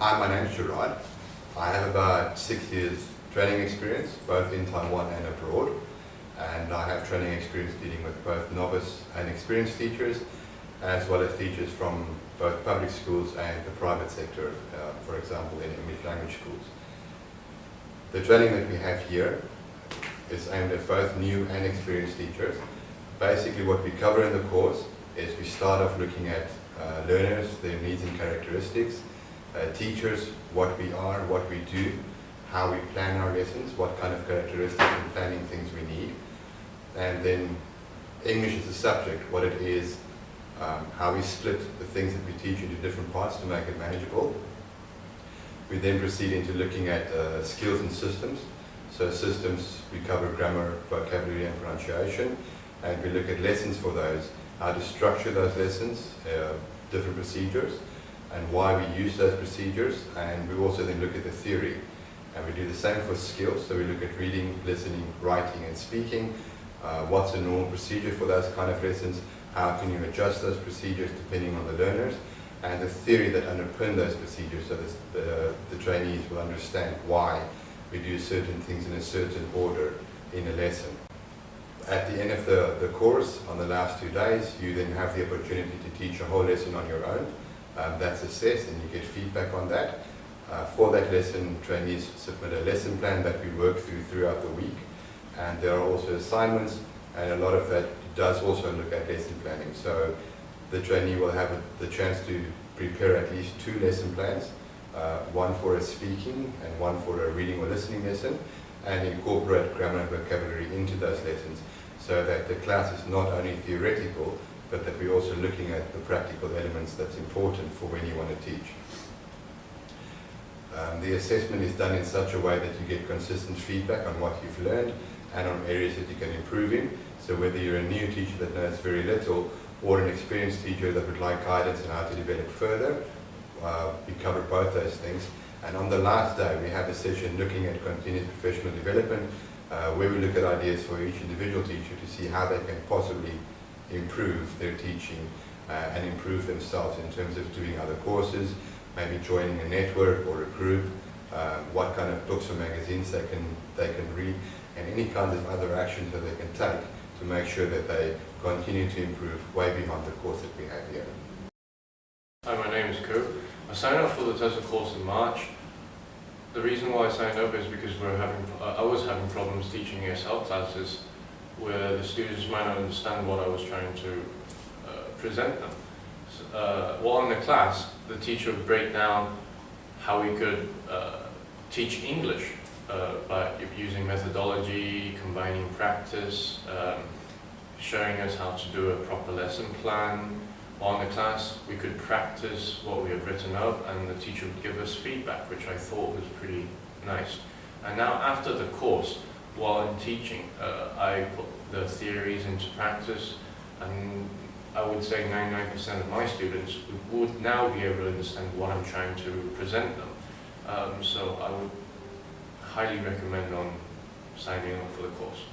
Hi, my name is Gerard. I have about 6 years training experience, both in Taiwan and abroad. And I have training experience dealing with both novice and experienced teachers, as well as teachers from both public schools and the private sector, for example, in English language schools. The training that we have here is aimed at both new and experienced teachers. Basically what we cover in the course is we start off looking at learners, their needs and characteristics, teachers, what we are, what we do, how we plan our lessons, what kind of characteristics and planning things we need, and then English as a subject, what it is, how we split the things that we teach into different parts to make it manageable. We then proceed into looking at skills and systems. So systems, we cover grammar, vocabulary and pronunciation, and we look at lessons for those, how to structure those lessons, different procedures, and why we use those procedures, and we also then look at the theory. And we do the same for skills, so we look at reading, listening, writing and speaking, what's a normal procedure for those kind of lessons, how can you adjust those procedures depending on the learners, and the theory that underpin those procedures so that the trainees will understand why we do certain things in a certain order in a lesson. At the end of the course, on the last 2 days, you then have the opportunity to teach a whole lesson on your own. That's assessed and you get feedback on that. For that lesson, trainees submit a lesson plan that we work throughout the week, and there are also assignments, and a lot of that does also look at lesson planning. So the trainee will have the chance to prepare at least 2 lesson plans, one for a speaking and one for a reading or listening lesson, and incorporate grammar and vocabulary into those lessons so that the class is not only theoretical, but that we're also looking at the practical elements that's important for when you want to teach. The assessment is done in such a way that you get consistent feedback on what you've learned and on areas that you can improve in. So whether you're a new teacher that knows very little or an experienced teacher that would like guidance on how to develop further, we cover both those things. And on the last day we have a session looking at continuous professional development, where we look at ideas for each individual teacher to see how they can possibly improve their teaching and improve themselves in terms of doing other courses, maybe joining a network or a group, what kind of books or magazines they can read, and any kind of other actions that they can take to make sure that they continue to improve way beyond the course that we have here. Hi, my name is Ko. I signed up for the TESOL course in March. The reason why I signed up is because I was having problems teaching ESL classes where the students might not understand what I was trying to present them. While in the class, the teacher would break down how we could teach English by using methodology, combining practice, showing us how to do a proper lesson plan. While in the class, we could practice what we had written up, and the teacher would give us feedback, which I thought was pretty nice. And now after the course, while in teaching, I put the theories into practice, and I would say 99% of my students would now be able to understand what I'm trying to present them. So I would highly recommend on signing up for the course.